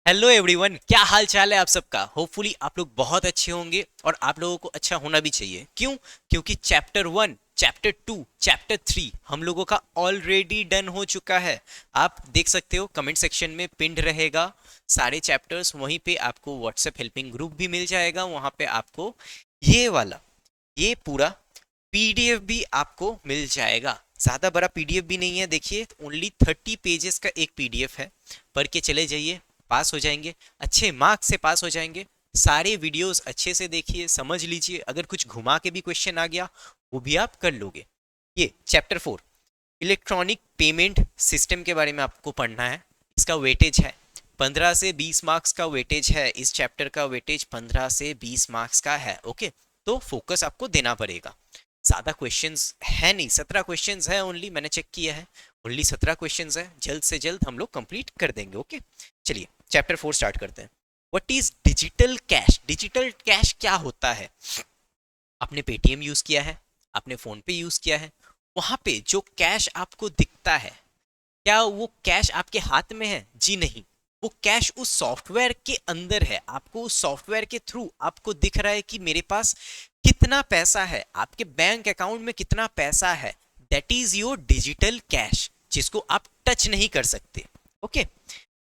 Hello everyone, क्या हाल चाल है आप सबका। होपफुली आप लोग बहुत अच्छे होंगे और आप लोगों को अच्छा होना भी चाहिए। क्यों? क्योंकि चैप्टर 1, चैप्टर 2, चैप्टर 3 हम लोगों का ऑलरेडी डन हो चुका है। आप देख सकते हो, कमेंट सेक्शन में पिंड रहेगा सारे चैप्टर्स। वहीं पे आपको व्हाट्सएप हेल्पिंग ग्रुप भी मिल जाएगा। वहां पे आपको ये वाला, ये पूरा पीडीएफ भी आपको मिल जाएगा। ज़्यादा बड़ा पीडीएफ भी नहीं है, देखिए ओनली 30 पेजेस का एक पीडीएफ है। पढ़ के चले जाइए, पास हो जाएंगे, अच्छे मार्क्स से पास हो जाएंगे। सारे वीडियोस अच्छे से देखिए, समझ लीजिए। अगर कुछ घुमा के भी क्वेश्चन आ गया वो भी आप कर लोगे। ये चैप्टर 4 इलेक्ट्रॉनिक पेमेंट सिस्टम के बारे में आपको पढ़ना है। इसका वेटेज है 15 से 20 मार्क्स का वेटेज है। इस चैप्टर का वेटेज 15 से 20 मार्क्स का है। ओके, तो फोकस आपको देना पड़ेगा। ज़्यादा क्वेश्चंस है नहीं, 17 क्वेश्चंस है ओनली, मैंने चेक किया है। ओनली 17 क्वेश्चंस है, जल्द से जल्द हम लोग कंप्लीट कर देंगे। ओके, चलिए चैप्टर 4 स्टार्ट करते हैं। What is digital cash? Digital cash क्या होता है? आपने पेटीएम यूज किया है, आपने फोन पे यूज किया है, वहां पे जो कैश आपको दिखता है, क्या वो कैश आपके हाथ में है? जी नहीं। वो कैश उस सॉफ्टवेयर के अंदर है। आपको उस सॉफ्टवेयर के थ्रू आपको दिख रहा है कि मेरे पास कितना पैसा है, आपके बैंक अकाउंट में कितना पैसा है। That is your digital cash, जिसको आप टच नहीं कर सकते। ओके,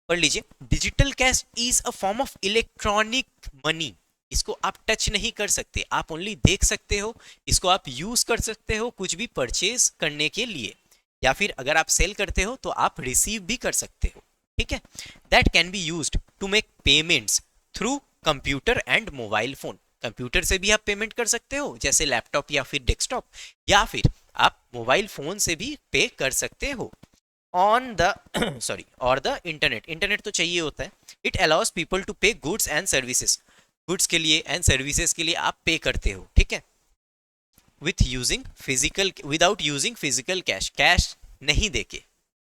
पढ़ लीजिए। Digital cash is a form of electronic money. इसको आप टच नहीं कर सकते, आप ओनली देख सकते हो। इसको आप यूज कर सकते हो कुछ भी परचेज करने के लिए, या फिर अगर आप सेल करते हो तो आप रिसीव भी कर सकते हो। ठीक है। That can be used to make payments through computer and mobile phone. Computer से भी आप पेमेंट कर सकते हो, जैसे लैपटॉप या फिर डेस्कटॉप, या फिर आप मोबाइल फोन से भी पे कर सकते हो ऑन द सॉरी और द इंटरनेट। इंटरनेट तो चाहिए होता है। इट अलाउज पीपल टू पे गुड्स एंड सर्विसेज। गुड्स के लिए एंड सर्विसेज के लिए आप पे करते हो। ठीक है, with using physical, without using physical cash. Cash नहीं देके,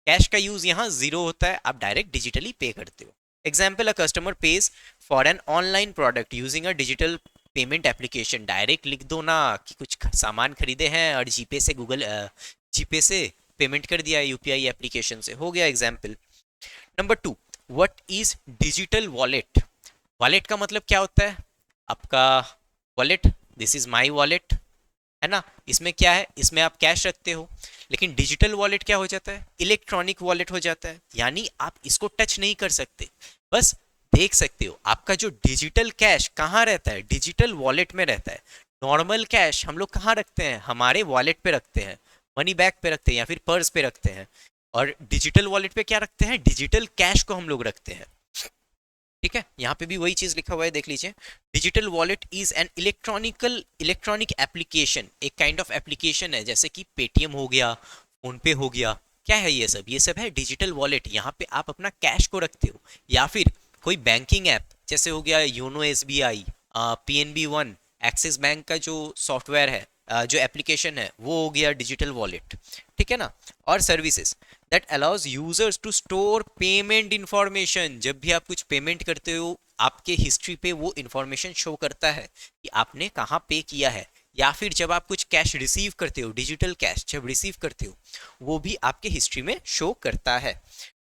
कैश का यूज यहाँ जीरो होता है, आप डायरेक्ट डिजिटली पे करते हो। Example, a customer page for an online product using a digital payment application. Direct लिख दो ना कि कुछ सामान खरीदे हैं और जीपे से जीपे से पेमेंट कर दिया यूपीआई एप्लीकेशन से, हो गया example. Number 2, what is digital wallet? Wallet का मतलब क्या होता है? आपका wallet, this is my wallet, है ना। इसमें क्या है? इसमें आप कैश रखते हो। लेकिन डिजिटल वॉलेट क्या हो जाता है? इलेक्ट्रॉनिक वॉलेट हो जाता है, यानी आप इसको टच नहीं कर सकते, बस देख सकते हो। आपका जो डिजिटल कैश कहाँ रहता है? डिजिटल वॉलेट में रहता है। नॉर्मल कैश हम लोग कहाँ रखते हैं? हमारे वॉलेट पे रखते हैं, मनी बैग पे रखते हैं या फिर पर्स पे रखते हैं। और डिजिटल वॉलेट पे क्या रखते हैं? डिजिटल कैश को हम लोग रखते हैं। ठीक है, यहाँ पे भी वही चीज लिखा हुआ है, देख लीजिए। Digital wallet is an electronic application. एक काइंड ऑफ एप्लीकेशन है, जैसे कि पेटीएम हो गया, फोन पे हो गया। क्या है ये सब? ये सब है डिजिटल वॉलेट। यहाँ पे आप अपना कैश को रखते हो, या फिर कोई बैंकिंग ऐप जैसे हो गया YONO SBI, PNB1, axis bank का जो सॉफ्टवेयर है, जो एप्लीकेशन है, वो हो गया डिजिटल वॉलेट। ठीक है ना। और services that allows users to store payment information. जब भी आप कुछ पेमेंट करते हो, आपके हिस्ट्री पे वो इंफॉर्मेशन शो करता है कि आपने कहाँ पे किया है। या फिर जब आप कुछ कैश रिसीव करते हो, डिजिटल कैश जब रिसीव करते हो, वो भी आपके हिस्ट्री में शो करता है।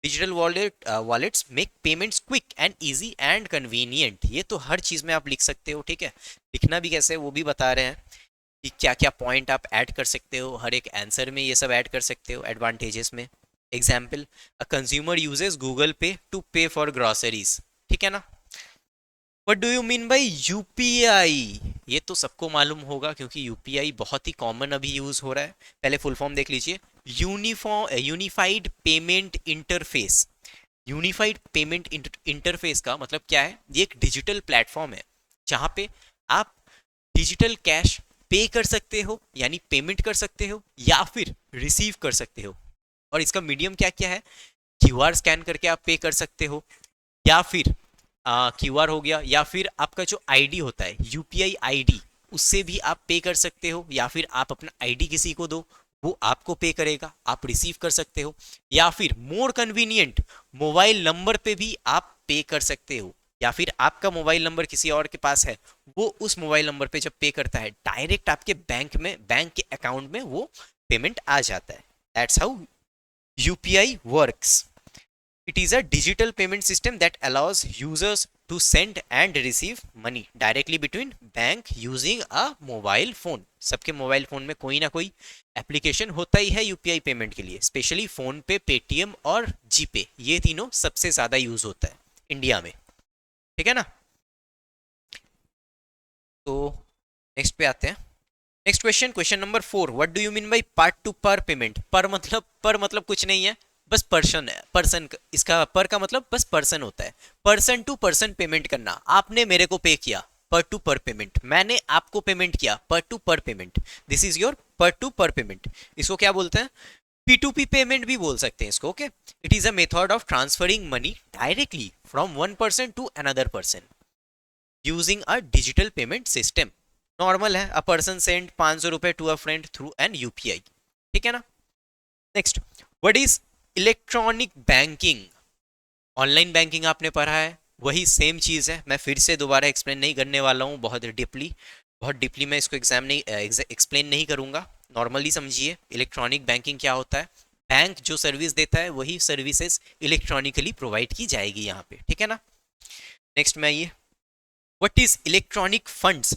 Digital wallets make payments quick and easy and convenient. ये तो हर चीज़ में आप लिख सकते हो। ठीक है, लिखना भी कैसे वो भी बता रहे हैं कि क्या क्या पॉइंट आप ऐड कर सकते हो, हर एक आंसर में ये सब ऐड कर सकते हो एडवांटेजेस में। Example, a consumer uses Google पे टू पे फॉर ग्रॉसरीज। ठीक है ना। What do you mean by UPI? ये तो सबको मालूम होगा, क्योंकि यूपीआई बहुत ही कॉमन अभी यूज हो रहा है। पहले फुल फॉर्म देख लीजिए। Unified payment interface. Unified payment interface का मतलब क्या है? ये एक डिजिटल प्लेटफॉर्म है जहाँ पे आप डिजिटल कैश पे कर सकते हो, यानी पेमेंट कर सकते हो, या फिर रिसीव कर सकते हो। और इसका मीडियम क्या क्या है? क्यूआर स्कैन करके आप पे कर सकते हो, या फिर क्यूआर हो गया, या फिर आपका जो आईडी होता है, यूपीआई आईडी, उससे भी आप पे कर सकते हो। या फिर आप अपना आईडी किसी को दो, वो आपको पे करेगा, आप रिसीव कर सकते हो। या फिर मोर कन्वीनियंट, मोबाइल नंबर पे भी आप पे कर सकते हो। या फिर आपका मोबाइल नंबर किसी और के पास है, वो उस मोबाइल नंबर पे जब पे करता है, डायरेक्ट आपके बैंक के अकाउंट में वो पेमेंट आ जाता है। That's how UPI works. It is a digital payment system that allows users to send and receive money directly between bank using a mobile phone. सबके मोबाइल फोन में कोई ना कोई एप्लीकेशन होता ही है यूपीआई पेमेंट के लिए, स्पेशली फोन पे, पेटीएम और जीपे, ये तीनों सबसे ज्यादा यूज होता है इंडिया में, ठीक है ना। तो नेक्स्ट पे आते हैं। Next question, question number 4, what do you mean by part two पर पेमेंट। पर मतलब कुछ नहीं है, बस पर्सन है, पर्सन, इसका पर का मतलब बस पर्सन होता है। पर्सन टू पर्सन पेमेंट करना, आपने मेरे को पे किया, पर टू पर पेमेंट, मैंने आपको पेमेंट किया, पर टू पर पेमेंट, दिस इज योर पर टू पर पेमेंट। इसको क्या बोलते हैं, P2P पेमेंट भी बोल सकते हैं इसको, okay. It is a method of transferring money directly from one person to another person using a digital payment system. Normal है, अ पर्सन सेंड 500 रुपए to a friend through an UPI, ठीक है ना। Next, what is electronic banking. Online banking आपने पढ़ा है, वही same चीज़ है, मैं फिर से दोबारा एक्सप्लेन नहीं करने वाला हूँ बहुत डीपली मैं इसको एक्सप्लेन नहीं करूँगा, नॉर्मली समझिए। इलेक्ट्रॉनिक बैंकिंग क्या होता है, बैंक जो सर्विस देता है वही सर्विसेज इलेक्ट्रॉनिकली प्रोवाइड की जाएगी यहाँ पे, ठीक है ना। नेक्स्ट में आइए, what is electronic funds.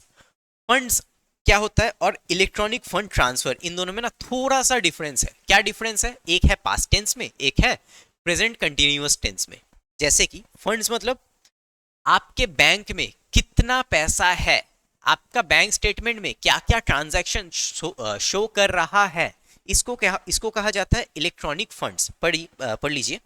Funds क्या होता है और इलेक्ट्रॉनिक फंड ट्रांसफर, इन दोनों में ना थोड़ा सा डिफरेंस है। क्या डिफरेंस है, एक है पास्ट टेंस में, एक है प्रेजेंट कंटिन्यूअस टेंस में। जैसे कि फंड्स मतलब आपके बैंक में कितना पैसा है, आपका बैंक स्टेटमेंट में क्या क्या ट्रांजैक्शन शो कर रहा है, इसको कहा जाता है इलेक्ट्रॉनिक फंड्स। पढ़ लीजिए,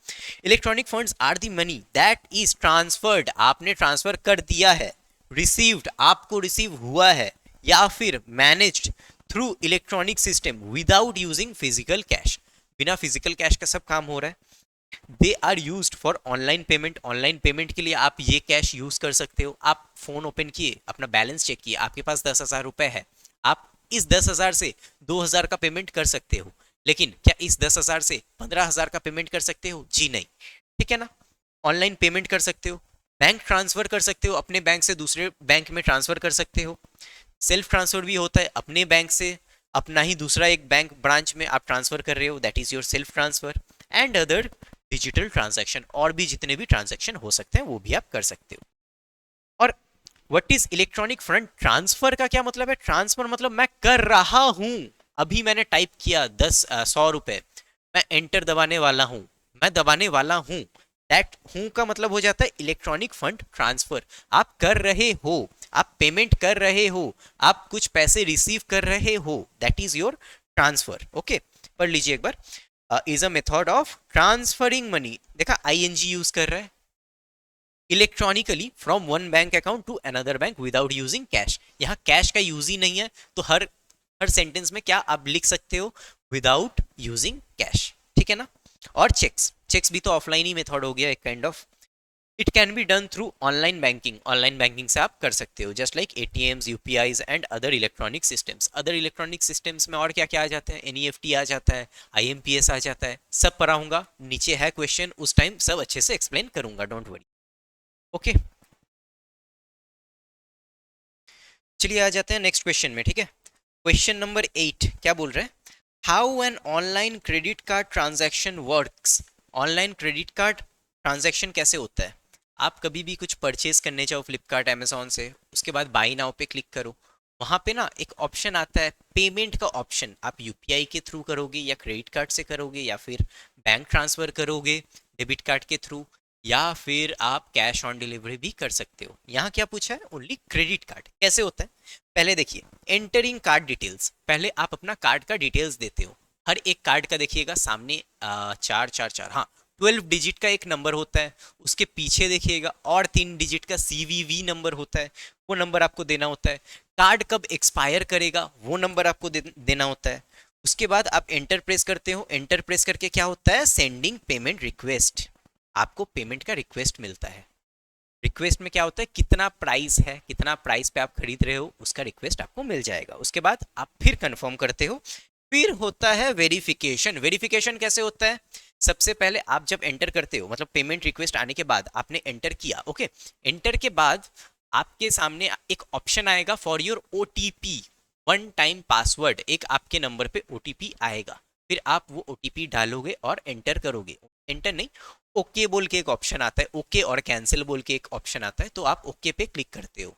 electronic funds are the money that is transferred, आपने ट्रांसफर कर दिया है, रिसीव्ड, आपको रिसीव हुआ है, या फिर managed through electronic system without using physical cash, बिना फिजिकल कैश का सब काम हो रहा है। They are used for online payment, online payment के लिए आप ये कैश यूज कर सकते हो। आप फोन ओपन किए, अपना बैलेंस चेक किए, आपके पास 10,000 रुपए है, आप इस 10,000 से 2,000 का पेमेंट कर सकते हो, लेकिन क्या इस 10,000 से 15,000 का पेमेंट कर सकते हो, जी नहीं, ठीक है ना। ऑनलाइन पेमेंट कर सकते हो, बैंक ट्रांसफर कर सकते हो, अपने बैंक से दूसरे बैंक में ट्रांसफर कर सकते हो, सेल्फ ट्रांसफर भी होता है, अपने बैंक से अपना ही दूसरा एक बैंक ब्रांच में आप ट्रांसफर कर रहे हो, that is your self transfer, and other digital transaction, और भी जितने भी ट्रांजैक्शन हो सकते हैं वो भी आप कर सकते हो। और what is electronic fund transfer का क्या मतलब है, ट्रांसफर मतलब मैं कर रहा हूं, अभी मैंने टाइप किया 100 रुपए, मैं एंटर दबाने वाला हूं, मैं दबाने वाला हूं, दैट हूं का मतलब हो जाता है इलेक्ट्रॉनिक फंड ट्रांसफर। आप कर रहे हो, आप पेमेंट कर रहे हो, आप कुछ पैसे रिसीव कर रहे हो, that is your transfer, okay. पढ़ लीजिए एक बार, is a method of transferring money, देखा आईएनजी यूज कर रहा है, electronically from one bank account to another bank without using cash, यहाँ कैश का यूज ही नहीं है, तो हर सेंटेंस में क्या आप लिख सकते हो, विदाउट यूजिंग कैश, ठीक है ना। और चेक्स भी तो ऑफलाइन ही मेथड हो गया एक kind of. It can be done through online banking, online banking से आप कर सकते हो, just like ATMs, UPIs and other electronic systems. Other electronic systems में और क्या क्या आ जाते हैं, एनईएफटी आ जाता है, आईएमपीएस आ जाता है, सब पढ़ाऊंगा, नीचे है क्वेश्चन, उस टाइम सब अच्छे से एक्सप्लेन करूंगा, डोंट वरी, ओके। चलिए आ जाते हैं नेक्स्ट क्वेश्चन में, ठीक है। क्वेश्चन नंबर 8 क्या बोल रहे हैं, how an online credit card transaction works. Online credit card transaction कैसे होता है, आप कभी भी कुछ परचेज करने जाओ फ्लिपकार्ट अमेजोन से, उसके बाद बाई नाउ पे क्लिक करो, वहाँ पे ना एक ऑप्शन आता है पेमेंट का ऑप्शन, आप यूपीआई के थ्रू करोगे या क्रेडिट कार्ड से करोगे या फिर बैंक ट्रांसफर करोगे डेबिट कार्ड के थ्रू, या फिर आप कैश ऑन डिलीवरी भी कर सकते हो। यहाँ क्या पूछा है, ओनली क्रेडिट कार्ड कैसे होता है। पहले देखिए, एंटरिंग कार्ड डिटेल्स, पहले आप अपना कार्ड का डिटेल्स देते हो, हर एक कार्ड का देखिएगा सामने 4 हाँ 12 डिजिट का एक नंबर होता है, उसके पीछे देखिएगा और 3 डिजिट का सीवीवी नंबर होता है, वो नंबर आपको देना होता है। कार्ड कब एक्सपायर करेगा वो नंबर आपको देना होता है। उसके बाद आप एंटर प्रेस करते हो, एंटर प्रेस करके क्या होता है, सेंडिंग पेमेंट रिक्वेस्ट, आपको पेमेंट का रिक्वेस्ट मिलता है। रिक्वेस्ट में क्या होता है, कितना प्राइस है, कितना प्राइस पे आप खरीद रहे हो, उसका रिक्वेस्ट आपको मिल जाएगा। उसके बाद आप फिर कंफर्म करते हो, फिर होता है वेरिफिकेशन। वेरिफिकेशन कैसे होता है, सबसे पहले आप जब एंटर करते हो, मतलब पेमेंट रिक्वेस्ट आने के बाद आपने एंटर किया, ओके, एंटर के बाद आपके सामने एक ऑप्शन आएगा for your OTP, one time password, एक आपके नंबर पे ओटीपी आएगा, फिर आप वो ओटीपी डालोगे और एंटर करोगे, एंटर नहीं ओके बोल के एक ऑप्शन आता है, ओके और कैंसिल बोल के एक ऑप्शन आता है, तो आप ओके पे क्लिक करते हो।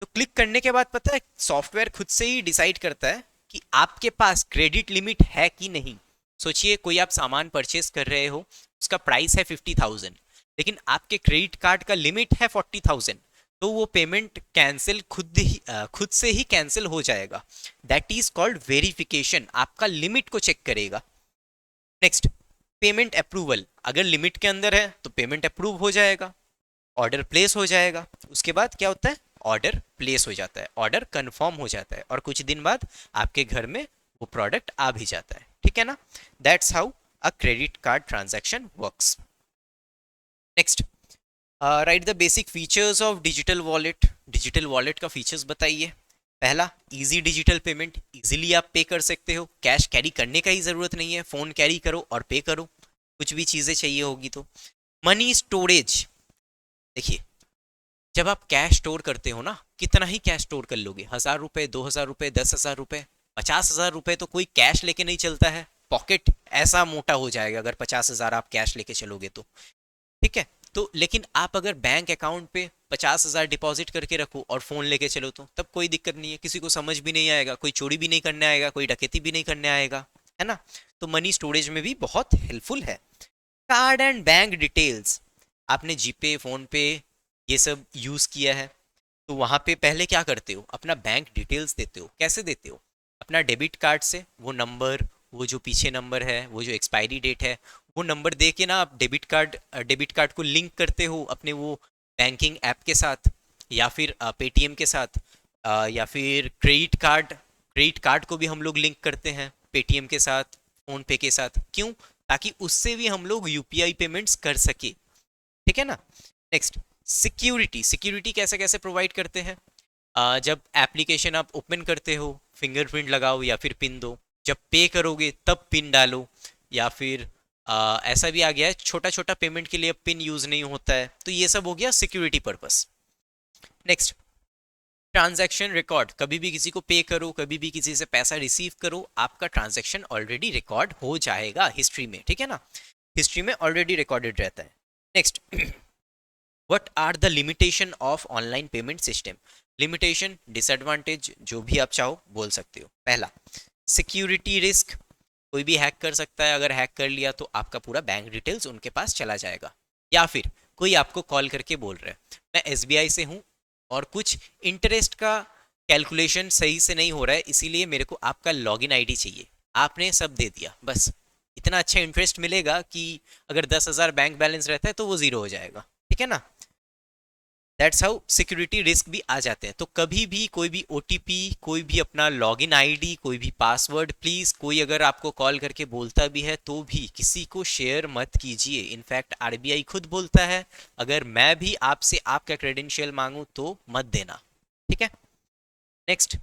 तो क्लिक करने के बाद पता है सॉफ्टवेयर खुद से ही डिसाइड करता है कि आपके पास क्रेडिट लिमिट है कि नहीं। सोचिए कोई आप सामान परचेस कर रहे हो, उसका प्राइस है 50,000, लेकिन आपके क्रेडिट कार्ड का लिमिट है 40,000, तो वो पेमेंट कैंसिल खुद से ही कैंसिल हो जाएगा। दैट इज कॉल्ड वेरिफिकेशन, आपका लिमिट को चेक करेगा। नेक्स्ट, पेमेंट अप्रूवल, अगर लिमिट के अंदर है तो पेमेंट अप्रूव हो जाएगा, ऑर्डर प्लेस हो जाएगा। उसके बाद क्या होता है, ऑर्डर प्लेस हो जाता है, ऑर्डर कंफर्म हो जाता है और कुछ दिन बाद आपके घर में वो प्रोडक्ट आ भी जाता है, ठीक है ना। That's how a credit card transaction works. Next, right the basic features of digital wallet. Digital wallet का फीचर्स बताइए। पहला, इजी डिजिटल पेमेंट, इजीली आप पे कर सकते हो, कैश कैरी करने का ही जरूरत नहीं है, फोन कैरी करो और पे करो, कुछ भी चीजें चाहिए होगी तो। मनी स्टोरेज, देखिए जब आप कैश स्टोर करते हो ना, कितना ही कैश स्टोर कर लोगे, 1,000 रुपए, 2,000 रुपए, 10,000 रुपए, 50,000 रुपए तो कोई कैश लेके नहीं चलता है, पॉकेट ऐसा मोटा हो जाएगा अगर 50,000 आप कैश लेके चलोगे तो, ठीक है। तो लेकिन आप अगर बैंक अकाउंट पे 50,000 डिपॉजिट करके रखो और फोन लेके चलो तो तब कोई दिक्कत नहीं है, किसी को समझ भी नहीं आएगा, कोई चोरी भी नहीं करने आएगा, कोई डकैती भी नहीं करने आएगा, है ना। तो मनी स्टोरेज में भी बहुत हेल्पफुल है। कार्ड एंड बैंक डिटेल्स, आपने जीपे, फोन पे ये सब यूज किया है, तो वहां पे पहले क्या करते हो, अपना बैंक डिटेल्स देते हो। कैसे देते हो, अपना डेबिट कार्ड से वो नंबर, वो जो पीछे नंबर है, वो जो एक्सपायरी डेट है, वो नंबर दे के ना आप डेबिट कार्ड को लिंक करते हो अपने वो बैंकिंग ऐप के साथ, या फिर पेटीएम के साथ, या फिर क्रेडिट कार्ड को भी हम लोग लिंक करते हैं पेटीएम के साथ, फोन पे के साथ। क्यों, ताकि उससे भी हम लोग यूपीआई पेमेंट्स कर सके, ठीक है ना। नेक्स्ट, सिक्योरिटी, सिक्योरिटी कैसे कैसे प्रोवाइड करते हैं, जब एप्लीकेशन आप ओपन करते हो फिंगरप्रिंट लगाओ या फिर पिन दो, जब पे करोगे तब पिन डालो, या फिर ऐसा भी आ गया है छोटा छोटा पेमेंट के लिए अब पिन यूज नहीं होता है, तो ये सब हो गया security purpose. Next, transaction record, कभी भी किसी को पे करो, कभी भी किसी से पैसा रिसीव करो, आपका ट्रांजैक्शन ऑलरेडी रिकॉर्ड हो जाएगा हिस्ट्री में, ठीक है ना, हिस्ट्री में ऑलरेडी रिकॉर्डेड रहता है। Next, what are the limitation of online payment system. Limitation, disadvantage, जो भी आप चाहो बोल सकते हो। पहला, सिक्योरिटी रिस्क, कोई भी हैक कर सकता है, अगर हैक कर लिया तो आपका पूरा बैंक डिटेल्स उनके पास चला जाएगा। या फिर कोई आपको कॉल करके बोल रहा है मैं एसबीआई से हूँ और कुछ इंटरेस्ट का कैलकुलेशन सही से नहीं हो रहा है, इसीलिए मेरे को आपका लॉगिन आईडी चाहिए, आपने सब दे दिया, बस इतना अच्छा इंटरेस्ट मिलेगा कि अगर 10,000 बैंक बैलेंस रहता है तो वो जीरो हो जाएगा, ठीक है ना। दैट्स हाउ सिक्योरिटी रिस्क भी आ जाते हैं। तो कभी भी कोई भी ओटीपी, कोई भी अपना लॉगिन आईडी, कोई भी पासवर्ड, प्लीज कोई अगर आपको कॉल करके बोलता भी है तो भी किसी को शेयर मत कीजिए। इनफैक्ट आरबीआई खुद बोलता है अगर मैं भी आपसे आपका क्रेडेंशियल मांगू तो मत देना, ठीक है। नेक्स्ट,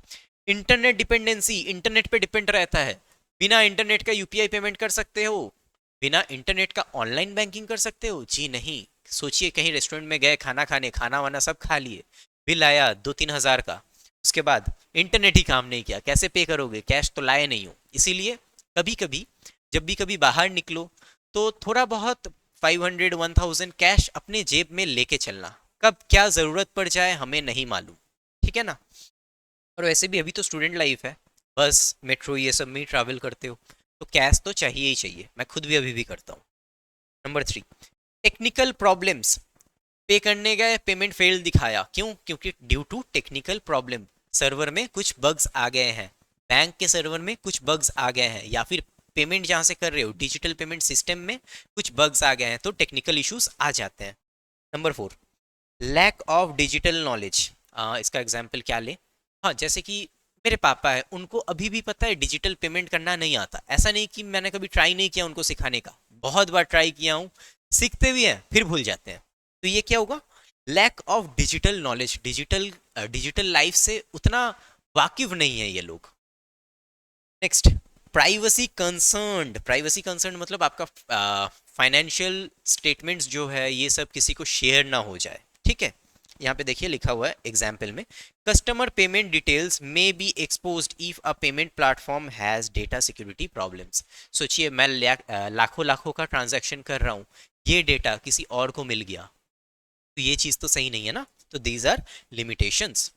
इंटरनेट डिपेंडेंसी, इंटरनेट पे डिपेंड रहता है, बिना इंटरनेट का यूपीआई पेमेंट कर सकते हो, बिना इंटरनेट का ऑनलाइन बैंकिंग कर सकते हो, जी नहीं। सोचिए कहीं रेस्टोरेंट में गए खाना खाने, खाना वाना सब खा लिए, बिल आया 2-3 हज़ार का, उसके बाद इंटरनेट ही काम नहीं किया, कैसे पे करोगे, कैश तो लाए नहीं हो। इसीलिए कभी कभी जब भी कभी बाहर निकलो तो थोड़ा बहुत 500-1,000 कैश अपने जेब में लेके चलना, कब क्या ज़रूरत पड़ जाए हमें नहीं मालूम, ठीक है ना। और वैसे भी अभी तो स्टूडेंट लाइफ है, बस मेट्रो ये सब में ही ट्रैवल करते हो, तो कैश तो चाहिए ही चाहिए, मैं खुद भी अभी भी करता हूँ। नंबर 3, टेक्निकल प्रॉब्लम्स, पे करने गए पेमेंट फेल दिखाया, क्यों, क्योंकि due to technical problem, server में कुछ बग्स आ गए हैं, बैंक के सर्वर में कुछ बग्स आ गए हैं, या फिर पेमेंट जहाँ से कर रहे हो डिजिटल पेमेंट सिस्टम में कुछ बग्स आ गए हैं, तो टेक्निकल इश्यूज आ जाते हैं। Number 4, lack of digital knowledge, इसका एग्जाम्पल क्या ले, हाँ जैसे कि मेरे पापा है, उनको अभी भी पता है डिजिटल पेमेंट करना नहीं आता, ऐसा नहीं कि मैंने कभी ट्राई नहीं किया उनको सिखाने का, बहुत बार ट्राई किया हूँ, सीखते भी हैं फिर भूल जाते हैं, तो ये क्या होगा, lack of digital knowledge, digital life से उतना वाकिफ नहीं है ये लोग। Next, privacy concern, privacy concern मतलब आपका फाइनेंशियल स्टेटमेंट्स जो है ये सब किसी को शेयर ना हो जाए, ठीक है। यहाँ पे देखिए लिखा हुआ है एग्जाम्पल में, customer payment details may be exposed if a payment platform has data security problems. सोचिए मैं लाखों लाखों का ट्रांजैक्शन कर रहा हूँ, ये डेटा किसी और को मिल गया, तो ये चीज़ तो सही नहीं है ना, तो दीज आर लिमिटेशंस।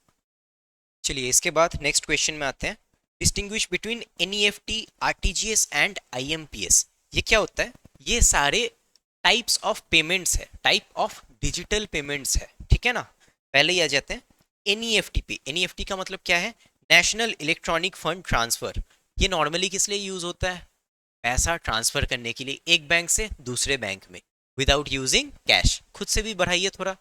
चलिए इसके बाद नेक्स्ट क्वेश्चन में आते हैं। Distinguish between NEFT, RTGS and IMPS. ये क्या होता है? ये सारे टाइप्स ऑफ पेमेंट्स है, टाइप ऑफ डिजिटल पेमेंट्स है, ठीक है ना। पहले ही आ जाते हैं एनईएफटी पे। एनईएफटी का मतलब क्या है? National electronic fund transfer. ये नॉर्मली किस लिए यूज होता है? पैसा ट्रांसफर करने के लिए एक बैंक से दूसरे बैंक में विदाउट यूजिंग कैश। खुद से भी बढ़ाइए थोड़ा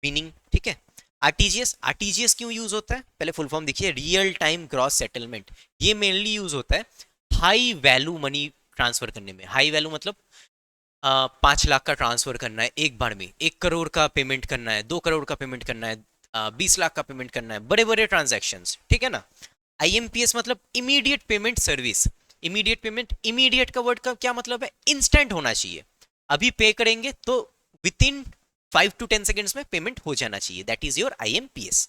मीनिंग, ठीक है। आरटीजीएस, आरटीजीएस क्यों यूज होता है? पहले फुल फॉर्म देखिए, रियल टाइम ग्रॉस सेटलमेंट। ये मेनली यूज होता है हाई वैल्यू मनी ट्रांसफर करने में। हाई वैल्यू मतलब 5 लाख का ट्रांसफर करना है एक बार में, 1 करोड़ का पेमेंट करना है, 2 करोड़ का पेमेंट करना है, 20 लाख का पेमेंट करना है, बड़े बड़े ट्रांजेक्शन, ठीक है ना। आईएमपीएस मतलब immediate payment service. Immediate payment, immediate का वर्ड का क्या मतलब है? इंस्टेंट होना चाहिए। अभी पे करेंगे तो विद इन 5 to 10 सेकेंड्स में पेमेंट हो जाना चाहिए, दैट इज योर आईएमपीएस,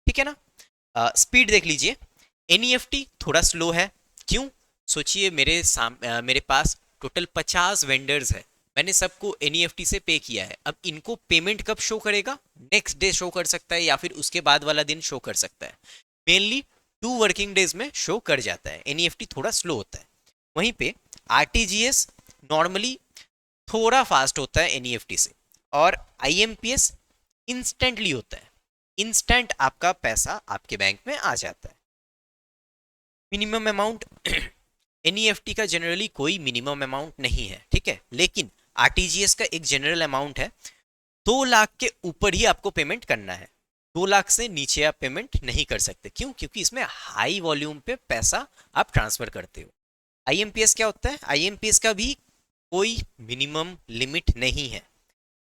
ठीक है ना। स्पीड देख लीजिए, एनईएफटी थोड़ा स्लो है। क्यों? सोचिए मेरे पास टोटल 50 वेंडर्स है, मैंने सबको एनईएफटी से पे किया है। अब इनको पेमेंट कब शो करेगा? नेक्स्ट डे शो कर सकता है या फिर उसके बाद वाला दिन शो कर सकता है। मेनली 2 वर्किंग डेज में शो कर जाता है। एनईएफटी थोड़ा स्लो होता है। वहीं पे आरटीजीएस नॉर्मली थोड़ा फास्ट होता है एनईएफटी से, और आईएमपीएस इंस्टेंटली होता है। इंस्टेंट आपका पैसा आपके बैंक में आ जाता है। मिनिमम अमाउंट एनईएफटी का जनरली कोई मिनिमम अमाउंट नहीं है, ठीक है, लेकिन आरटीजीएस का एक जनरल अमाउंट है। 2 लाख के ऊपर ही आपको पेमेंट करना है, 2 लाख से नीचे आप पेमेंट नहीं कर सकते। क्यों? क्योंकि इसमें हाई वॉल्यूम पे पैसा आप ट्रांसफर करते हो। आईएमपीएस क्या होता है? आईएमपीएस का भी कोई मिनिमम लिमिट नहीं है।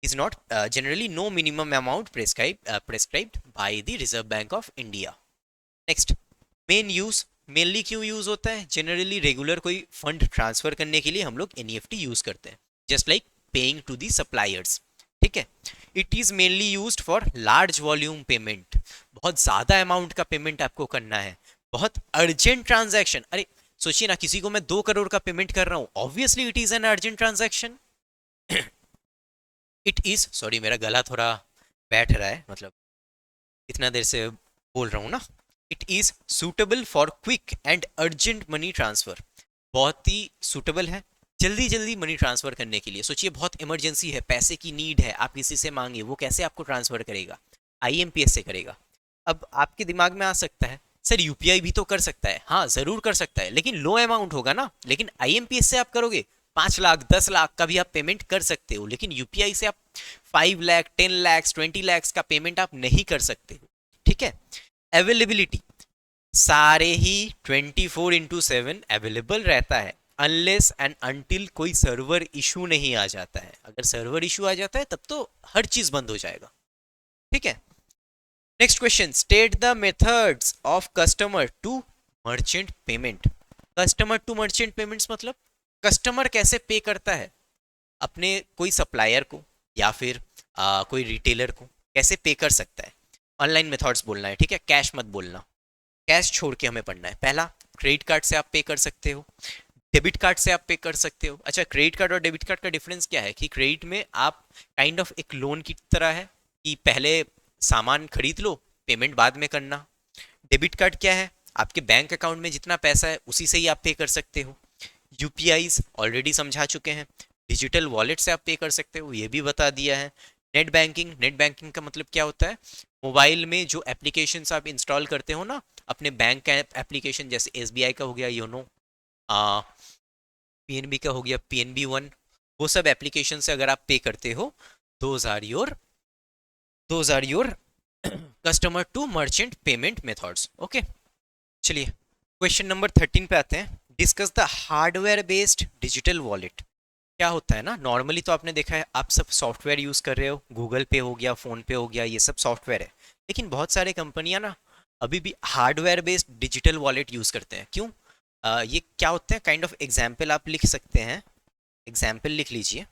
Is not generally no minimum amount prescribed by the Reserve Bank of India. Next, main use. Mainly क्यों यूज होता है? जनरली रेगुलर कोई फंड ट्रांसफर करने के लिए हम लोग एनईएफटी यूज करते हैं, just like paying to the suppliers, ठीक है। It is mainly used for large volume payment. बहुत ज्यादा अमाउंट का पेमेंट आपको करना है, बहुत अर्जेंट ट्रांजैक्शन। अरे सोचिए ना, किसी को मैं 2 करोड़ का पेमेंट कर रहा हूं, obviously it is an urgent transaction. It is, sorry मेरा गला थोड़ा बैठ रहा है, मतलब इतना देर से बोल रहा हूँ ना। It is suitable for quick and urgent money transfer. बहुत ही सुटेबल है जल्दी जल्दी मनी ट्रांसफर करने के लिए। सोचिए बहुत इमरजेंसी है, पैसे की नीड है, आप किसी से मांगे, वो कैसे आपको ट्रांसफर करेगा? आईएमपीएस से करेगा। अब आपके दिमाग में आ सकता है, सर यूपीआई भी तो कर सकता है। हाँ जरूर कर सकता है, लेकिन लो अमाउंट होगा ना। लेकिन आईएमपीएस से आप करोगे 5 लाख 10 लाख का भी आप पेमेंट कर सकते हो, लेकिन यूपीआई से आप 5 लाख 10 लाख 20 लाख का पेमेंट आप नहीं कर सकते हो, ठीक है। अवेलेबिलिटी, सारे ही 24/7 अवेलेबल रहता है, अनलेस एंड अनटिल कोई सर्वर इशू नहीं आ जाता है। अगर सर्वर इशू आ जाता है तब तो हर चीज बंद हो जाएगा, ठीक है। Next question, state the methods of customer to merchant payment. Customer to merchant payments मतलब कस्टमर कैसे पे करता है अपने कोई सप्लायर को या फिर कोई रिटेलर को, कैसे पे कर सकता है। ऑनलाइन मेथड्स बोलना है, ठीक है, कैश मत बोलना। कैश छोड़ के हमें पढ़ना है। पहला, क्रेडिट कार्ड से आप पे कर सकते हो, डेबिट कार्ड से आप पे कर सकते हो। अच्छा, क्रेडिट कार्ड और डेबिट कार्ड का डिफरेंस क्या है? कि क्रेडिट में आप काइंड ऑफ एक लोन की तरह है कि पहले सामान खरीद लो, पेमेंट बाद में करना। डेबिट कार्ड क्या है? आपके बैंक अकाउंट में जितना पैसा है उसी से ही आप पे कर सकते हो। यूपीआईज ऑलरेडी समझा चुके हैं। डिजिटल वॉलेट से आप पे कर सकते हो, ये भी बता दिया है। नेट बैंकिंग, नेट बैंकिंग का मतलब क्या होता है? मोबाइल में जो एप्लीकेशंस आप इंस्टॉल करते हो ना, अपने बैंक का एप्लीकेशन, जैसे एसबीआई का हो गया योनो, पीएनबी का हो गया पीएनबी वन, वो सब एप्लीकेशन से अगर आप पे करते हो, those are your customer to merchant payment methods, okay. चलिए क्वेश्चन नंबर 13 पे आते हैं। Discuss the hardware based digital wallet. क्या होता है ना, नॉर्मली तो आपने देखा है आप सब सॉफ्टवेयर यूज कर रहे हो, गूगल पे हो गया, फोन पे हो गया, ये सब सॉफ्टवेयर है। लेकिन बहुत सारे कंपनियां ना अभी भी hardware based digital wallet use करते हैं। क्यों? ये क्या होते हैं? काइंड ऑफ एग्जाम्पल आप लिख सकते हैं, एग्जाम्पल लिख लीजिए।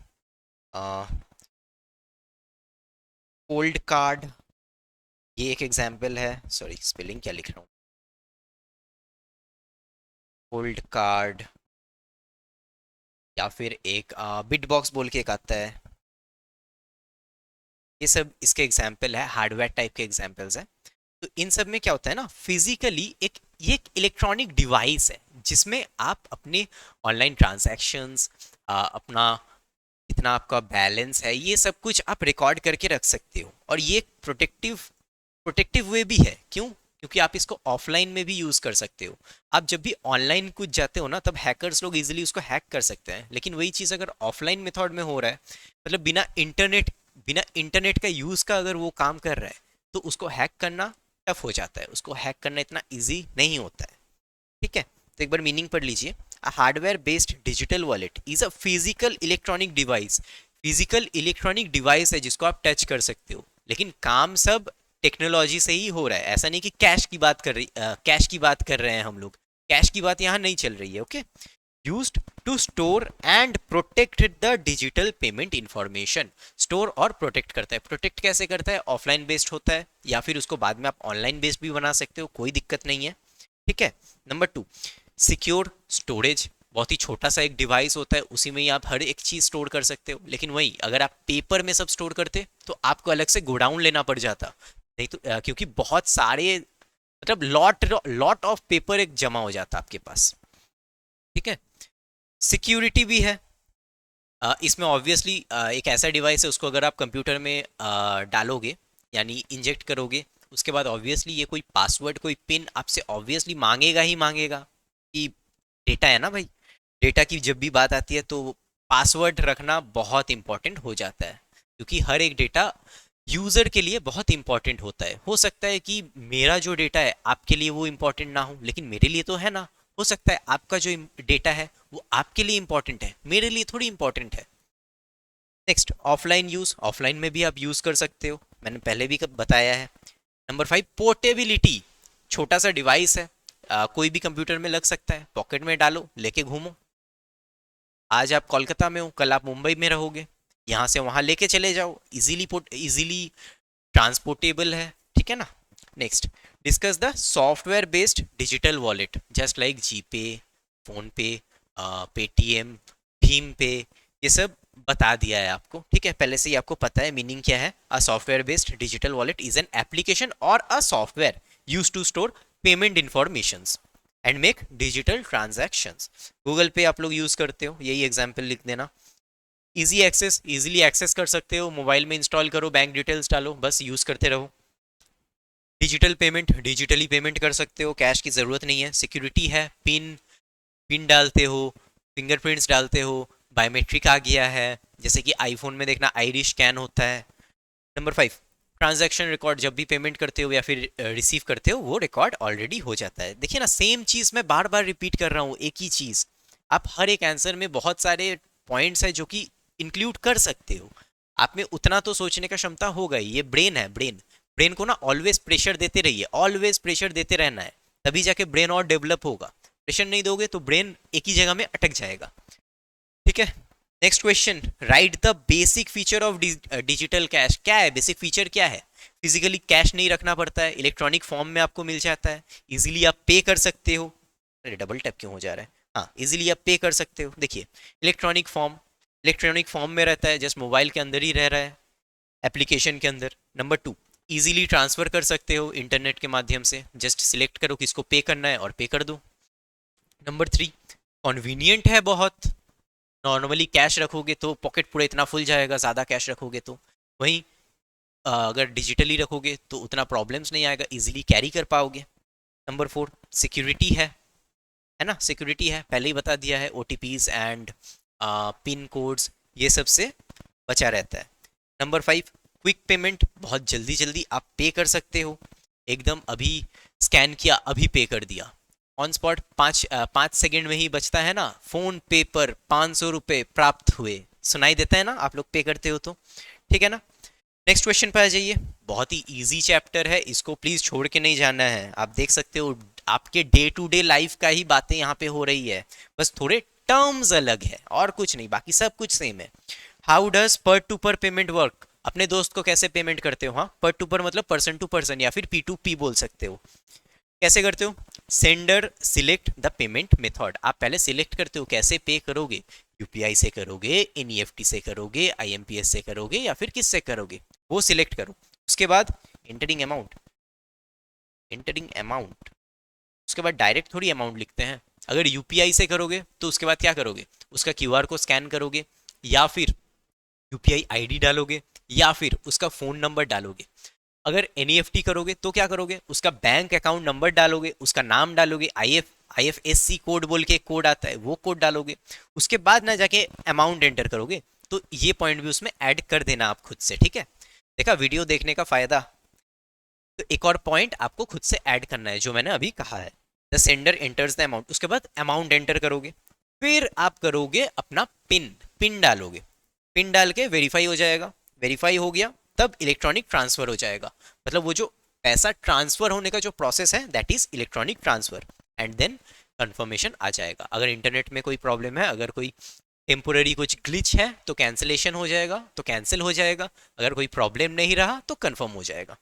ओल्ड कार्ड, ये एक एग्जाम्पल है। सॉरी स्पेलिंग क्या लिख रहा हूँ, ओल्ड कार्ड। या फिर एक बिट बॉक्स बोल के एक आता है, ये सब इसके एग्जाम्पल है, हार्डवेयर टाइप के एग्जाम्पल्स हैं। तो इन सब में क्या होता है ना, फिजिकली ये एक इलेक्ट्रॉनिक डिवाइस है जिसमें आप अपने ऑनलाइन ट्रांजैक्शंस, अपना कितना आपका बैलेंस है, ये सब कुछ आप रिकॉर्ड करके रख सकते हो। और ये एक प्रोटेक्टिव वे भी है। क्यों? क्योंकि आप इसको ऑफलाइन में भी यूज़ कर सकते हो। आप जब भी ऑनलाइन कुछ जाते हो ना, तब हैकर्स लोग इजीली उसको हैक कर सकते हैं। लेकिन वही चीज़ अगर ऑफलाइन मेथड में हो रहा है, मतलब बिना इंटरनेट का यूज़ का अगर वो काम कर रहा है, तो उसको हैक करना टफ हो जाता है, उसको हैक करना इतना ईजी नहीं होता है। ठीक है, तो एक बार मीनिंग पढ़ लीजिए। अ hardware based digital wallet is a physical electronic device. Physical electronic device है जिसको आप टच कर सकते हो, लेकिन काम सब टेक्नोलॉजी से ही हो रहा है। ऐसा नहीं कि कैश की बात कर रहे हैं हम लोग। कैश की बात यहाँ नहीं चल रही है। Okay, used to store and protect the digital payment information. Store और प्रोटेक्ट करता है। प्रोटेक्ट कैसे करता है? ऑफलाइन बेस्ड होता है, या फिर उसको बाद में आप ऑनलाइन बेस्ड भी बना सकते हो, कोई दिक्कत नहीं है। ठीक है। Number 2, secure storage. बहुत ही छोटा सा एक डिवाइस होता है, उसी में ही आप हर एक चीज स्टोर कर सकते हो। लेकिन वही अगर आप पेपर में सब स्टोर करते तो आपको अलग से गोडाउन लेना पड़ जाता। नहीं तो क्योंकि बहुत सारे, मतलब लॉट लॉट ऑफ पेपर एक जमा हो जाता आपके पास। ठीक है। सिक्योरिटी भी है। इसमें ऑब्वियसली एक ऐसा डिवाइस है, उसको अगर आप कंप्यूटर में डालोगे, यानी इंजेक्ट करोगे, उसके बाद ऑब्वियसली ये कोई पासवर्ड, कोई पिन आपसे ऑब्वियसली मांगेगा ही मांगेगा। कि डेटा है ना भाई, डेटा की जब भी बात आती है तो पासवर्ड रखना बहुत इंपॉर्टेंट हो जाता है। क्योंकि हर एक डेटा यूज़र के लिए बहुत इंपॉर्टेंट होता है। हो सकता है कि मेरा जो डेटा है आपके लिए वो इंपॉर्टेंट ना हो, लेकिन मेरे लिए तो है ना। हो सकता है आपका जो डेटा है वो आपके लिए इंपॉर्टेंट है, मेरे लिए थोड़ी इंपॉर्टेंट है। Next, offline use. ऑफलाइन में भी आप यूज़ कर सकते हो, मैंने पहले भी बताया है। Number 5, portability. छोटा सा डिवाइस है, कोई भी कंप्यूटर में लग सकता है, पॉकेट में डालो, लेके घूमो। आज आप कोलकाता में हो, कल आप मुंबई में रहोगे, यहाँ से वहाँ लेके चले जाओ, इजीली ट्रांसपोर्टेबल है। ठीक है ना। Next, discuss the software based digital wallet just like GPay, phone पे, पेटीएम, भीम पे, ये सब बता दिया है आपको। ठीक है, पहले से ही आपको पता है मीनिंग क्या है। A software based digital wallet is an application और a software use to store payment informations and make digital transactions. Google Pay आप लोग यूज करते हो, यही एग्जाम्पल लिख देना। इजीली एक्सेस कर सकते हो, मोबाइल में इंस्टॉल करो, बैंक डिटेल्स डालो, बस यूज करते रहो। डिजिटल पेमेंट, डिजिटली पेमेंट कर सकते हो, कैश की ज़रूरत नहीं है। सिक्योरिटी है, पिन पिन डालते हो, फिंगरप्रिंट्स डालते हो, बायोमेट्रिक आ गया है, जैसे कि आईफोन में देखना आईरिश स्कैन होता है। Number 5, transaction record. जब भी पेमेंट करते हो या फिर रिसीव करते हो, वो रिकॉर्ड ऑलरेडी हो जाता है। देखिए ना, सेम चीज़ मैं बार बार रिपीट कर रहा हूँ, एक ही चीज़। आप हर एक आंसर में बहुत सारे पॉइंट्स है जो कि इंक्लूड कर सकते हो। आप में उतना तो सोचने का क्षमता होगा ही। ये ब्रेन है, ब्रेन। ब्रेन को ना ऑलवेज प्रेशर देते रहिए, ऑलवेज प्रेशर देते रहना है, तभी जाके ब्रेन और डेवलप होगा। प्रेशर नहीं दोगे तो ब्रेन एक ही जगह में अटक जाएगा। ठीक है। Next question, right the basic feature of digital cash. क्या है बेसिक फीचर? क्या है? फिजिकली कैश नहीं रखना पड़ता है, इलेक्ट्रॉनिक फॉर्म में आपको मिल जाता है, इजीली आप पे कर सकते हो। अरे डबल टैप क्यों हो जा रहा है? हाँ, इजीली आप पे कर सकते हो। देखिए, इलेक्ट्रॉनिक फॉर्म में रहता है, जस्ट मोबाइल के अंदर ही रह रहा है, एप्लीकेशन के अंदर। नंबर 2, इजीली ट्रांसफर कर सकते हो इंटरनेट के माध्यम से, जस्ट सिलेक्ट करो किसको पे करना है और पे कर दो। नंबर 3, कन्वीनियंट है बहुत। नॉर्मली कैश रखोगे तो पॉकेट पूरा इतना फुल जाएगा, ज़्यादा कैश रखोगे तो। वहीं अगर डिजिटली रखोगे तो उतना प्रॉब्लम्स नहीं आएगा, इजीली कैरी कर पाओगे। नंबर 4, सिक्योरिटी है ना। सिक्योरिटी है, पहले ही बता दिया है, OTPs एंड पिन कोड्स ये सब से बचा रहता है। Number 5, quick payment. बहुत जल्दी जल्दी आप पे कर सकते हो, एकदम अभी स्कैन किया, अभी पे कर दिया ऑन स्पॉट। 5 सेकेंड में ही बचता है ना। फोन पे पर 500 रुपये प्राप्त हुए, सुनाई देता है ना आप लोग पे करते हो तो। ठीक है ना। नेक्स्ट क्वेश्चन पर आ जाइए। बहुत ही इजी चैप्टर है, इसको प्लीज छोड़ के नहीं जाना है। आप देख सकते हो आपके डे टू डे लाइफ का ही बातें यहाँ पे हो रही है, बस थोड़े टर्म्स अलग है और कुछ नहीं, बाकी सब कुछ सेम है। हाउ डज पर टू पर पेमेंट वर्क। अपने दोस्त को कैसे पेमेंट करते हो? हाँ, पर टू पर मतलब पर्सन टू पर्सन या फिर P2P बोल सकते हो। कैसे करते हो? Sender select the payment method, आप पहले सिलेक्ट करते हो कैसे पे करोगे, यूपीआई से करोगे, एनईएफटी से करोगे, आईएमपीएस से करोगे या फिर किससे करोगे, वो सिलेक्ट करो। उसके बाद एंटरिंग अमाउंट, एंटरिंग अमाउंट, उसके बाद डायरेक्ट थोड़ी अमाउंट लिखते हैं। अगर यूपीआई से करोगे तो उसके बाद क्या करोगे, उसका क्यूआर को स्कैन करोगे या फिर यूपीआई आईडी डालोगे या फिर उसका फोन नंबर डालोगे। अगर एनईएफटी करोगे तो क्या करोगे, उसका बैंक अकाउंट नंबर डालोगे, उसका नाम डालोगे, आईएफएससी कोड बोल के एक कोड आता है वो कोड डालोगे। उसके बाद ना जाके अमाउंट एंटर करोगे। तो ये पॉइंट भी उसमें ऐड कर देना आप खुद से, ठीक है। देखा वीडियो देखने का फायदा। तो एक और पॉइंट आपको खुद से ऐड करना है जो मैंने अभी कहा है, the sender enters the amount, उसके बाद अमाउंट एंटर करोगे, फिर आप करोगे अपना पिन, पिन डालोगे, पिन डाल के वेरीफाई हो जाएगा, वेरीफाई हो गया तब इलेक्ट्रॉनिक ट्रांसफर हो जाएगा। मतलब वो जो पैसा ट्रांसफर होने का जो प्रोसेस है that is electronic transfer, and then confirmation आ जाएगा। अगर इंटरनेट में कोई प्रॉब्लम है, अगर कोई टेम्पोररी कुछ ग्लिच है तो कैंसिलेशन हो जाएगा, तो कैंसिल हो जाएगा। अगर कोई प्रॉब्लम नहीं रहा तो कंफर्म हो जाएगा,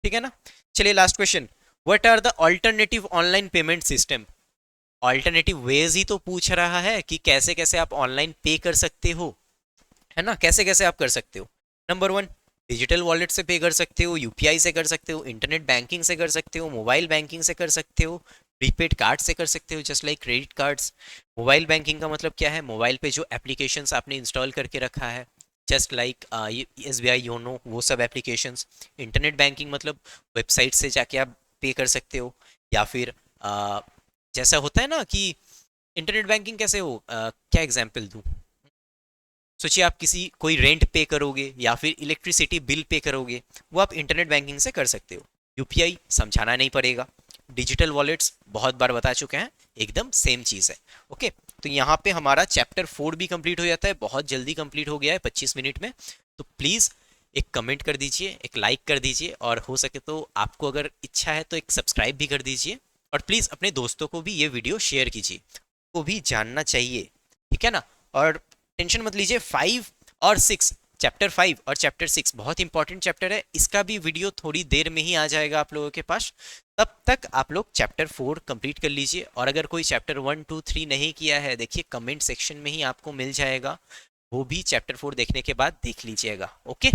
ठीक है ना। चलिए last question, what are the alternative online payment system. Alternative ways ही तो पूछ रहा है कि कैसे कैसे आप ऑनलाइन पे कर सकते हो, है ना, कैसे कैसे आप कर सकते हो। नंबर वन, डिजिटल वॉलेट से पे कर सकते हो, यूपीआई से कर सकते हो, इंटरनेट बैंकिंग से कर सकते हो, मोबाइल बैंकिंग से कर सकते हो, प्रीपेड कार्ड से कर सकते हो just like credit cards. Mobile banking का मतलब क्या है, मोबाइल पे जो एप्लीकेशंस आपने इंस्टॉल करके रखा है जस्ट लाइक एसबीआई योनो, वो सब एप्लीकेशंस। इंटरनेट बैंकिंग मतलब वेबसाइट से जाके आप पे कर सकते हो, या फिर जैसा होता है ना कि इंटरनेट बैंकिंग कैसे हो, क्या एग्जांपल दूं। सोचिए आप किसी कोई रेंट पे करोगे या फिर इलेक्ट्रिसिटी बिल पे करोगे, वो आप इंटरनेट बैंकिंग से कर सकते हो। यूपीआई समझाना नहीं पड़ेगा। डिजिटल वॉलेट्स बहुत बार बता चुके हैं, एकदम सेम चीज़ है। ओके, तो यहाँ पे हमारा चैप्टर 4 भी कंप्लीट हो जाता है, बहुत जल्दी कंप्लीट हो गया है 25 मिनट में। तो प्लीज़ एक कमेंट कर दीजिए, एक लाइक कर दीजिए, और हो सके तो आपको अगर इच्छा है तो एक सब्सक्राइब भी कर दीजिए। और प्लीज़ अपने दोस्तों को भी ये वीडियो शेयर कीजिए, को भी जानना चाहिए, ठीक है ना। और टेंशन मत लीजिए, 5 और 6, चैप्टर 5 और चैप्टर 6 बहुत इंपॉर्टेंट चैप्टर है, इसका भी वीडियो थोड़ी देर में ही आ जाएगा आप लोगों के पास। तब तक आप लोग चैप्टर 4 कंप्लीट कर लीजिए। और अगर कोई चैप्टर 1 2 3 नहीं किया है, देखिए कमेंट सेक्शन में ही आपको मिल जाएगा, वो भी चैप्टर 4 देखने के बाद देख लीजिएगा। ओके।